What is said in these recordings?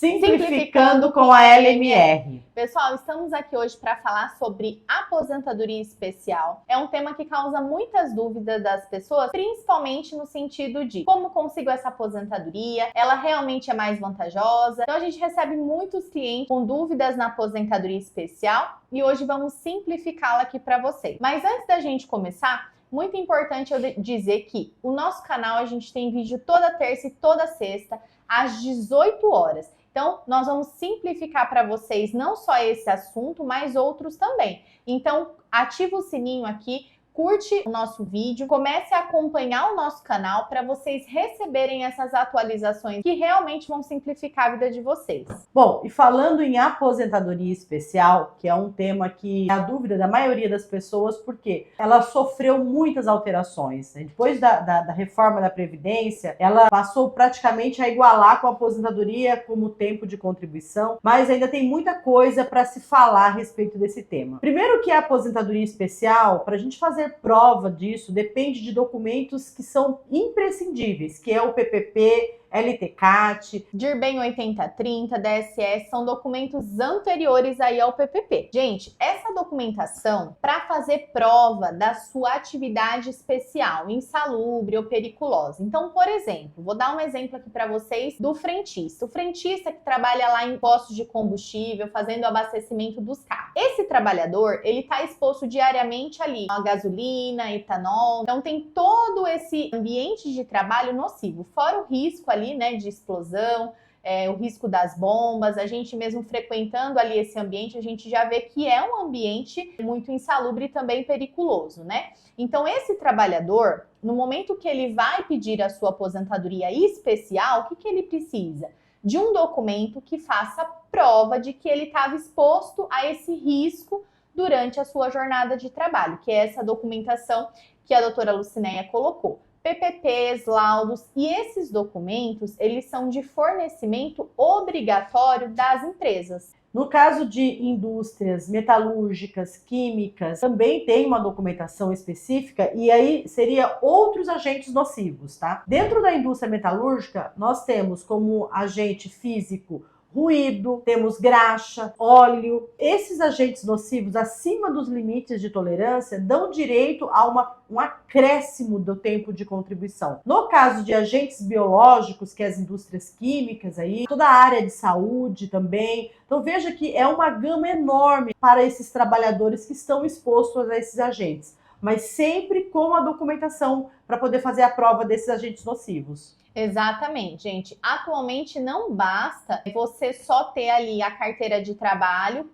Simplificando com a LMR. Pessoal, estamos aqui hoje para falar sobre aposentadoria especial. É um tema que causa muitas dúvidas das pessoas, principalmente no sentido de como consigo essa aposentadoria, ela realmente é mais vantajosa. Então a gente recebe muitos clientes com dúvidas na aposentadoria especial e hoje vamos simplificá-la aqui para vocês. Mas antes da gente começar, muito importante eu dizer que o nosso canal a gente tem vídeo toda terça e toda sexta às 18 horas. Então, nós vamos simplificar para vocês não só esse assunto, mas outros também. Então, ativa o sininho aqui, curte o nosso vídeo, comece a acompanhar o nosso canal para vocês receberem essas atualizações que realmente vão simplificar a vida de vocês. Bom, e falando em aposentadoria especial, que é um tema que é a dúvida da maioria das pessoas, porque ela sofreu muitas alterações, né? Depois da reforma da Previdência, ela passou praticamente a igualar com a aposentadoria como tempo de contribuição, mas ainda tem muita coisa para se falar a respeito desse tema. Primeiro que a aposentadoria especial, para a gente fazer prova disso, depende de documentos que são imprescindíveis, que é o PPP, LTCAT, DIRBEM 8030, DSS, são documentos anteriores aí ao PPP. Gente, essa documentação para fazer prova da sua atividade especial, insalubre ou periculosa. Então, por exemplo, vou dar um exemplo aqui para vocês do frentista. O frentista que trabalha lá em postos de combustível, fazendo o abastecimento dos carros. Esse trabalhador, ele está exposto diariamente ali a gasolina, etanol. Então, tem todo esse ambiente de trabalho nocivo, fora o risco ali, né, de explosão, o risco das bombas. A gente mesmo frequentando ali esse ambiente, a gente já vê que é um ambiente muito insalubre e também periculoso, né? Então, esse trabalhador, no momento que ele vai pedir a sua aposentadoria especial, o que ele precisa? De um documento que faça prova de que ele estava exposto a esse risco durante a sua jornada de trabalho, que é essa documentação que a doutora Lucinéia colocou. PPPs, laudos, e esses documentos, eles são de fornecimento obrigatório das empresas. No caso de indústrias metalúrgicas, químicas, também tem uma documentação específica e aí seria outros agentes nocivos, tá? Dentro da indústria metalúrgica, nós temos como agente físico ruído, temos graxa, óleo. Esses agentes nocivos acima dos limites de tolerância dão direito a um acréscimo do tempo de contribuição. No caso de agentes biológicos, que é as indústrias químicas aí, toda a área de saúde também. Então veja que é uma gama enorme para esses trabalhadores que estão expostos a esses agentes, mas sempre com a documentação para poder fazer a prova desses agentes nocivos. Exatamente, gente. Atualmente não basta você só ter ali a carteira de trabalho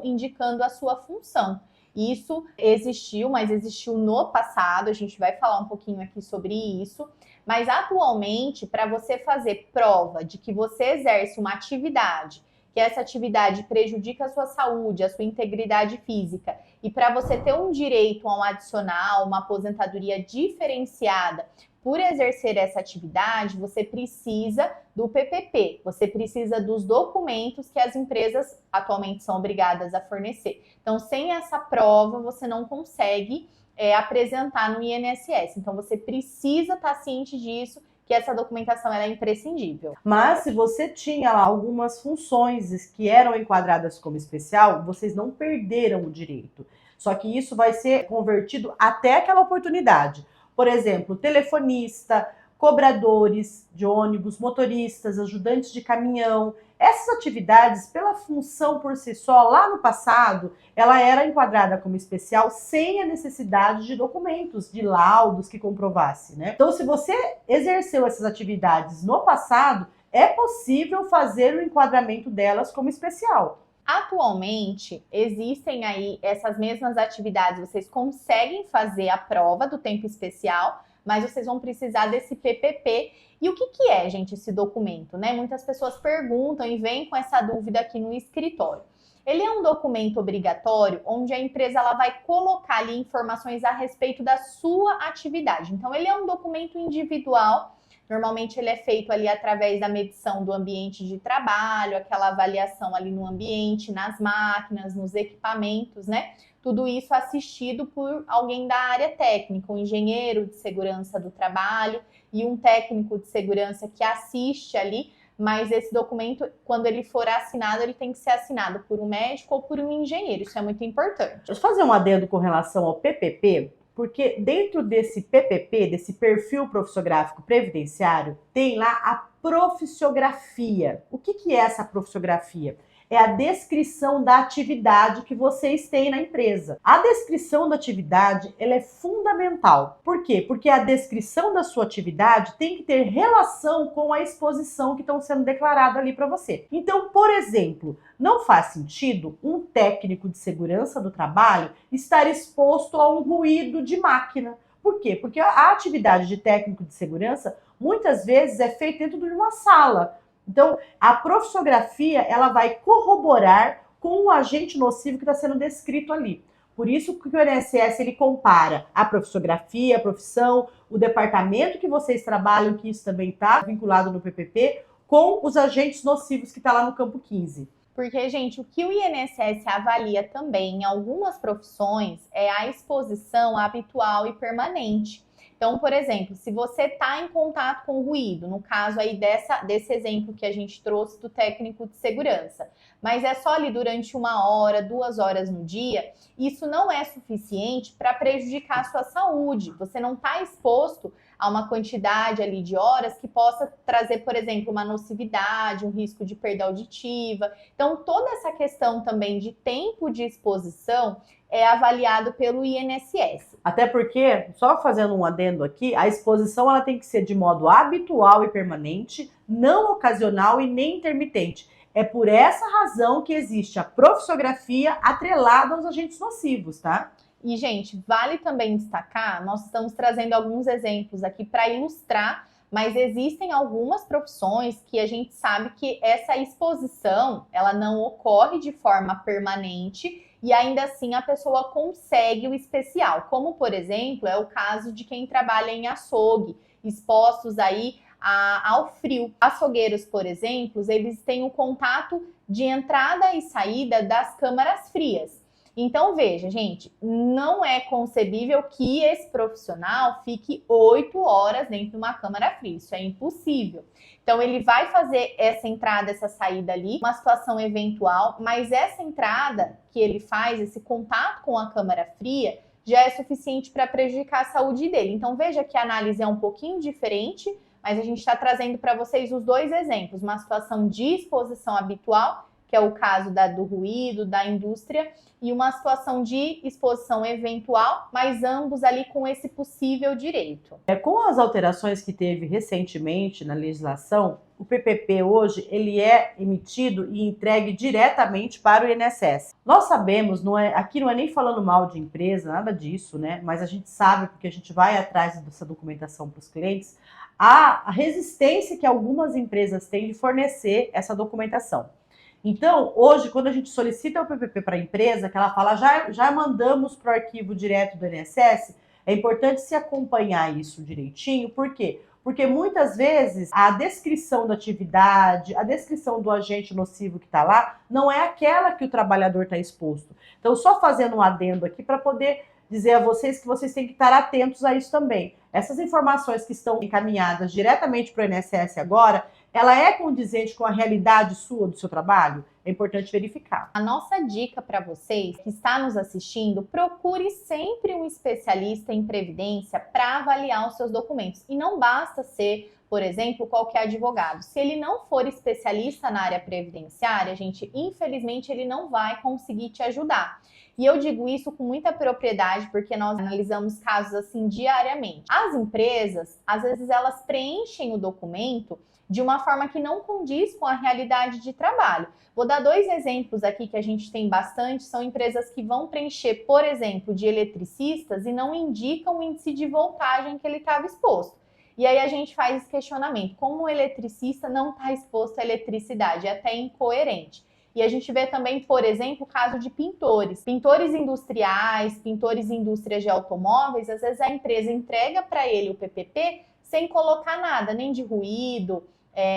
indicando a sua função. Isso existiu, mas existiu no passado, a gente vai falar um pouquinho aqui sobre isso. Mas atualmente, para você fazer prova de que você exerce uma atividade, que essa atividade prejudica a sua saúde, a sua integridade física, e para você ter um direito a um adicional, uma aposentadoria diferenciada, por exercer essa atividade, você precisa do PPP, você precisa dos documentos que as empresas atualmente são obrigadas a fornecer. Então, sem essa prova, você não consegue apresentar no INSS. Então, você precisa estar ciente disso, que essa documentação ela é imprescindível. Mas se você tinha lá algumas funções que eram enquadradas como especial, vocês não perderam o direito. Só que isso vai ser convertido até aquela oportunidade. Por exemplo, telefonista, cobradores de ônibus, motoristas, ajudantes de caminhão. Essas atividades, pela função por si só, lá no passado, ela era enquadrada como especial sem a necessidade de documentos, de laudos que comprovasse, né? Então, se você exerceu essas atividades no passado, é possível fazer o enquadramento delas como especial. Atualmente, existem aí essas mesmas atividades, vocês conseguem fazer a prova do tempo especial, mas vocês vão precisar desse PPP. E o que é, gente, esse documento, né? Muitas pessoas perguntam e vêm com essa dúvida aqui no escritório. Ele é um documento obrigatório onde a empresa ela vai colocar ali informações a respeito da sua atividade. Então, ele é um documento individual. Normalmente ele é feito ali através da medição do ambiente de trabalho, aquela avaliação ali no ambiente, nas máquinas, nos equipamentos, né? Tudo isso assistido por alguém da área técnica, um engenheiro de segurança do trabalho e um técnico de segurança que assiste ali mas esse documento, quando ele for assinado, ele tem que ser assinado por um médico ou por um engenheiro. Isso é muito importante. Deixa eu fazer um adendo com relação ao PPP, porque dentro desse PPP, desse perfil profissiográfico previdenciário, tem lá a profissiografia. O que é essa profissiografia? É a descrição da atividade que vocês têm na empresa. A descrição da atividade, ela é fundamental. Por quê? Porque a descrição da sua atividade tem que ter relação com a exposição que estão sendo declarada ali para você. Então, por exemplo, não faz sentido um técnico de segurança do trabalho estar exposto a um ruído de máquina. Por quê? Porque a atividade de técnico de segurança muitas vezes é feita dentro de uma sala. Então, a profissiografia, ela vai corroborar com o agente nocivo que está sendo descrito ali. Por isso que o INSS, ele compara a profissiografia, a profissão, o departamento que vocês trabalham, que isso também está vinculado no PPP, com os agentes nocivos que está lá no campo 15. Porque, gente, o que o INSS avalia também em algumas profissões é a exposição habitual e permanente. Então, por exemplo, se você está em contato com o ruído, no caso aí desse exemplo que a gente trouxe do técnico de segurança, mas é só ali durante 1 hora, 2 horas no dia, isso não é suficiente para prejudicar a sua saúde. Você não está exposto a uma quantidade ali de horas que possa trazer, por exemplo, uma nocividade, um risco de perda auditiva. Então, toda essa questão também de tempo de exposição é avaliado pelo INSS. Até porque, só fazendo um adendo aqui, a exposição ela tem que ser de modo habitual e permanente, não ocasional e nem intermitente. É por essa razão que existe a profissiografia atrelada aos agentes nocivos, tá? E, gente, vale também destacar, nós estamos trazendo alguns exemplos aqui para ilustrar, mas existem algumas profissões que a gente sabe que essa exposição, ela não ocorre de forma permanente e ainda assim a pessoa consegue o especial, como, por exemplo, é o caso de quem trabalha em açougue, expostos aí ao frio. Açougueiros, por exemplo, eles têm o contato de entrada e saída das câmaras frias. Então, veja, gente, não é concebível que esse profissional fique 8 horas dentro de uma câmara fria. Isso é impossível. Então, ele vai fazer essa entrada, essa saída ali, uma situação eventual, mas essa entrada que ele faz, esse contato com a câmara fria, já é suficiente para prejudicar a saúde dele. Então, veja que a análise é um pouquinho diferente, mas a gente está trazendo para vocês os dois exemplos. Uma situação de exposição habitual, que é o caso do ruído, da indústria, e uma situação de exposição eventual, mas ambos ali com esse possível direito. Com as alterações que teve recentemente na legislação, o PPP hoje ele é emitido e entregue diretamente para o INSS. Nós sabemos, aqui não é nem falando mal de empresa, nada disso, né? Mas a gente sabe, porque a gente vai atrás dessa documentação para os clientes, a resistência que algumas empresas têm de fornecer essa documentação. Então, hoje, quando a gente solicita o PPP para a empresa, que ela fala, já mandamos para o arquivo direto do INSS, é importante se acompanhar isso direitinho. Por quê? Porque muitas vezes a descrição da atividade, a descrição do agente nocivo que está lá, não é aquela que o trabalhador está exposto. Então, só fazendo um adendo aqui para poder dizer a vocês que vocês têm que estar atentos a isso também. Essas informações que estão encaminhadas diretamente para o INSS agora, ela é condizente com a realidade sua, do seu trabalho? É importante verificar. A nossa dica para vocês que está nos assistindo, procure sempre um especialista em previdência para avaliar os seus documentos. E não basta ser, por exemplo, qualquer advogado. Se ele não for especialista na área previdenciária, gente, infelizmente ele não vai conseguir te ajudar. E eu digo isso com muita propriedade porque nós analisamos casos assim diariamente. As empresas, às vezes, elas preenchem o documento de uma forma que não condiz com a realidade de trabalho. Vou dar 2 exemplos aqui que a gente tem bastante, são empresas que vão preencher, por exemplo, de eletricistas e não indicam o índice de voltagem que ele estava exposto. E aí a gente faz esse questionamento, como o eletricista não está exposto à eletricidade? É até incoerente. E a gente vê também, por exemplo, o caso de pintores. Pintores industriais, pintores em indústrias de automóveis, às vezes a empresa entrega para ele o PPP sem colocar nada, nem de ruído,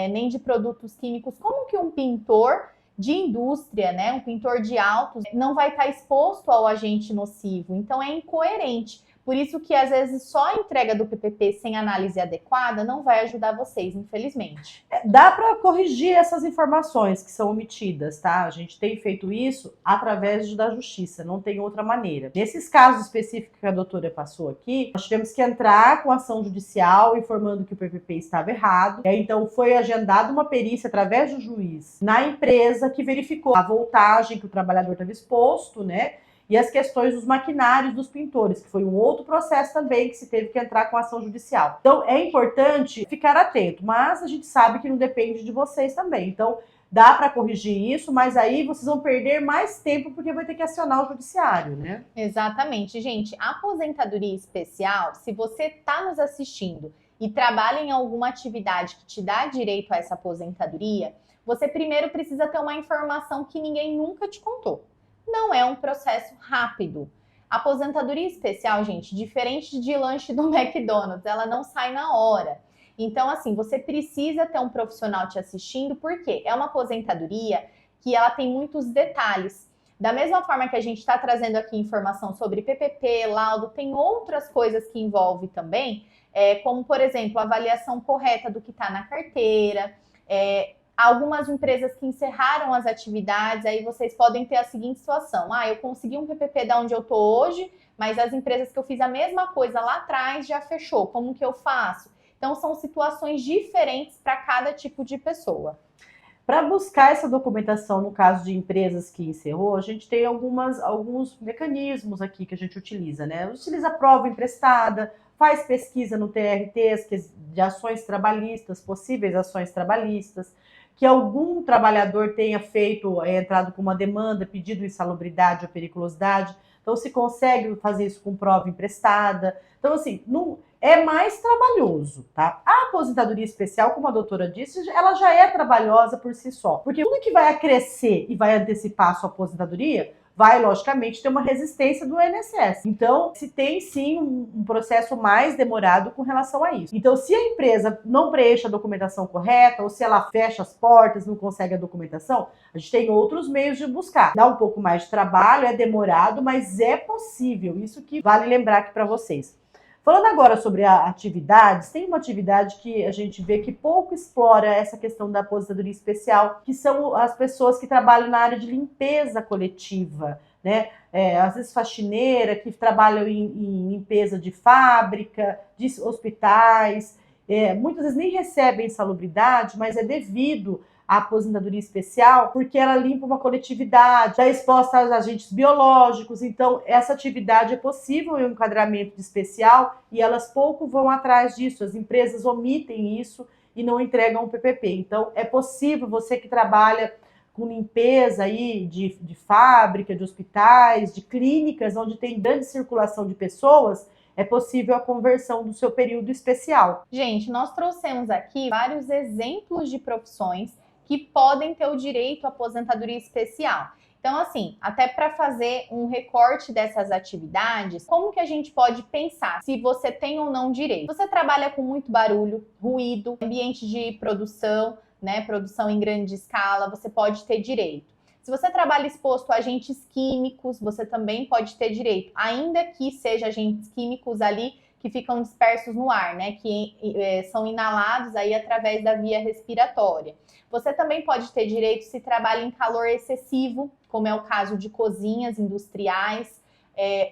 nem de produtos químicos. Como que um pintor de indústria, né, um pintor de autos, não vai estar exposto ao agente nocivo? Então é incoerente. Por isso que, às vezes, só a entrega do PPP sem análise adequada não vai ajudar vocês, infelizmente. Dá para corrigir essas informações que são omitidas, tá? A gente tem feito isso através da justiça, não tem outra maneira. Nesses casos específicos que a doutora passou aqui, nós tivemos que entrar com ação judicial informando que o PPP estava errado. Então, foi agendada uma perícia através do juiz na empresa que verificou a voltagem que o trabalhador estava exposto, né? E as questões dos maquinários dos pintores, que foi um outro processo também que se teve que entrar com ação judicial. Então, é importante ficar atento, mas a gente sabe que não depende de vocês também. Então, dá para corrigir isso, mas aí vocês vão perder mais tempo porque vai ter que acionar o judiciário, né? Exatamente, gente. A aposentadoria especial, se você está nos assistindo e trabalha em alguma atividade que te dá direito a essa aposentadoria, você primeiro precisa ter uma informação que ninguém nunca te contou. Não é um processo rápido. A aposentadoria especial, gente, diferente de lanche do McDonald's, ela não sai na hora. Então, assim, você precisa ter um profissional te assistindo, porque é uma aposentadoria que ela tem muitos detalhes. Da mesma forma que a gente está trazendo aqui informação sobre PPP, laudo, tem outras coisas que envolve também, como, por exemplo, a avaliação correta do que está na carteira, algumas empresas que encerraram as atividades, aí vocês podem ter a seguinte situação. Eu consegui um PPP da onde eu tô hoje, mas as empresas que eu fiz a mesma coisa lá atrás já fechou. Como que eu faço? Então, são situações diferentes para cada tipo de pessoa. Para buscar essa documentação, no caso de empresas que encerrou, a gente tem alguns mecanismos aqui que a gente utiliza, né? Utiliza prova emprestada, faz pesquisa no TRT, de ações trabalhistas, possíveis ações trabalhistas, que algum trabalhador tenha entrado com uma demanda, pedido insalubridade ou periculosidade. Então, se consegue fazer isso com prova emprestada. Então, assim, não, é mais trabalhoso, tá? A aposentadoria especial, como a doutora disse, ela já é trabalhosa por si só. Porque tudo que vai acrescer e vai antecipar a sua aposentadoria vai, logicamente, ter uma resistência do INSS. Então, se tem, sim, um processo mais demorado com relação a isso. Então, se a empresa não preenche a documentação correta, ou se ela fecha as portas, não consegue a documentação, a gente tem outros meios de buscar. Dá um pouco mais de trabalho, é demorado, mas é possível. Isso que vale lembrar aqui para vocês. Falando agora sobre atividades, tem uma atividade que a gente vê que pouco explora essa questão da aposentadoria especial, que são as pessoas que trabalham na área de limpeza coletiva, né? Às vezes faxineira, que trabalham em limpeza de fábrica, de hospitais, muitas vezes nem recebem insalubridade, mas é devido a aposentadoria especial, porque ela limpa uma coletividade, está exposta aos agentes biológicos, então essa atividade é possível em um enquadramento de especial e elas pouco vão atrás disso, as empresas omitem isso e não entregam o PPP. Então é possível, você que trabalha com limpeza aí de fábrica, de hospitais, de clínicas, onde tem grande circulação de pessoas, é possível a conversão do seu período especial. Gente, nós trouxemos aqui vários exemplos de profissões que podem ter o direito à aposentadoria especial. Então, assim, até para fazer um recorte dessas atividades, como que a gente pode pensar se você tem ou não direito? Você trabalha com muito barulho, ruído, ambiente de produção, né, produção em grande escala, você pode ter direito. Se você trabalha exposto a agentes químicos, você também pode ter direito, ainda que seja agentes químicos ali que ficam dispersos no ar, né, que são inalados aí através da via respiratória. Você também pode ter direito se trabalha em calor excessivo, como é o caso de cozinhas industriais,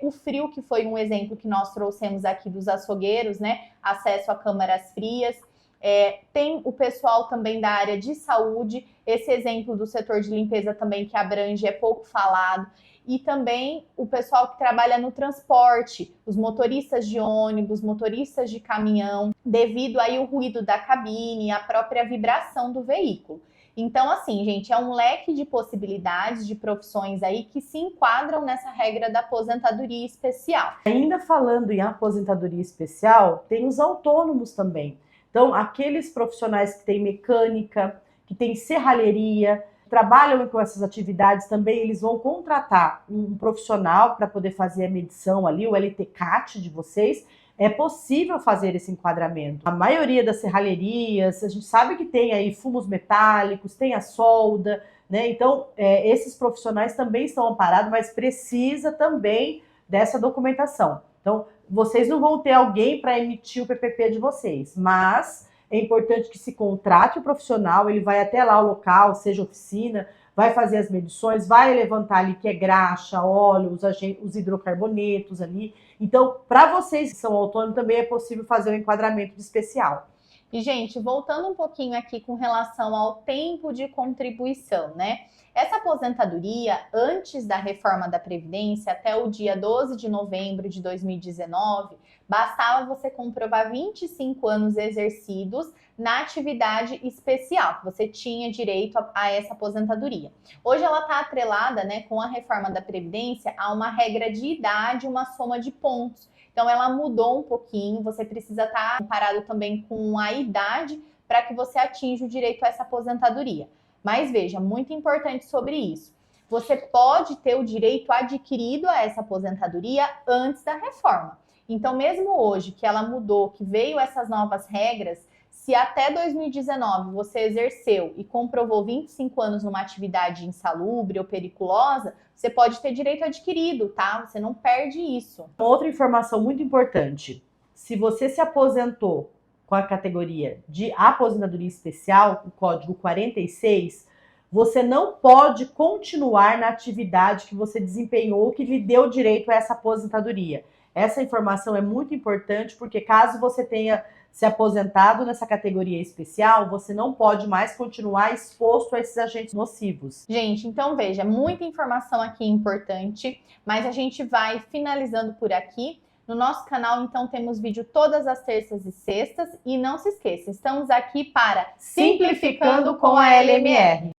o frio, que foi um exemplo que nós trouxemos aqui dos açougueiros, né, acesso a câmaras frias. Tem o pessoal também da área de saúde, esse exemplo do setor de limpeza também que abrange é pouco falado, e também o pessoal que trabalha no transporte, os motoristas de ônibus, motoristas de caminhão, devido aí ao ruído da cabine, a própria vibração do veículo. Então, assim, gente, é um leque de possibilidades de profissões aí que se enquadram nessa regra da aposentadoria especial. Ainda falando em aposentadoria especial, tem os autônomos também. Então, aqueles profissionais que têm mecânica, que têm serralheria, trabalham com essas atividades também, eles vão contratar um profissional para poder fazer a medição ali, o LTCAT de vocês. É possível fazer esse enquadramento. A maioria das serralherias, a gente sabe que tem aí fumos metálicos, tem a solda, né? Então, esses profissionais também estão amparados, mas precisa também dessa documentação. Então, vocês não vão ter alguém para emitir o PPP de vocês, mas é importante que se contrate o profissional, ele vai até lá o local, seja oficina, vai fazer as medições, vai levantar ali que é graxa, óleo, os hidrocarbonetos ali. Então, para vocês que são autônomos, também é possível fazer um enquadramento de especial. E, gente, voltando um pouquinho aqui com relação ao tempo de contribuição, né? Essa aposentadoria, antes da reforma da Previdência, até o dia 12 de novembro de 2019, bastava você comprovar 25 anos exercidos na atividade especial, que você tinha direito a essa aposentadoria. Hoje ela está atrelada, né, com a reforma da Previdência, a uma regra de idade, uma soma de pontos. Então ela mudou um pouquinho, você precisa estar comparado também com a idade para que você atinja o direito a essa aposentadoria. Mas veja, muito importante sobre isso. Você pode ter o direito adquirido a essa aposentadoria antes da reforma. Então, mesmo hoje que ela mudou, que veio essas novas regras, se até 2019 você exerceu e comprovou 25 anos numa atividade insalubre ou periculosa, você pode ter direito adquirido, tá? Você não perde isso. Outra informação muito importante: se você se aposentou com a categoria de aposentadoria especial, o código 46, você não pode continuar na atividade que você desempenhou, que lhe deu direito a essa aposentadoria. Essa informação é muito importante, porque caso você tenha se aposentado nessa categoria especial, você não pode mais continuar exposto a esses agentes nocivos. Gente, então veja, muita informação aqui importante, mas a gente vai finalizando por aqui. No nosso canal, então, temos vídeo todas as terças e sextas. E não se esqueça, estamos aqui para Simplificando com a LMR.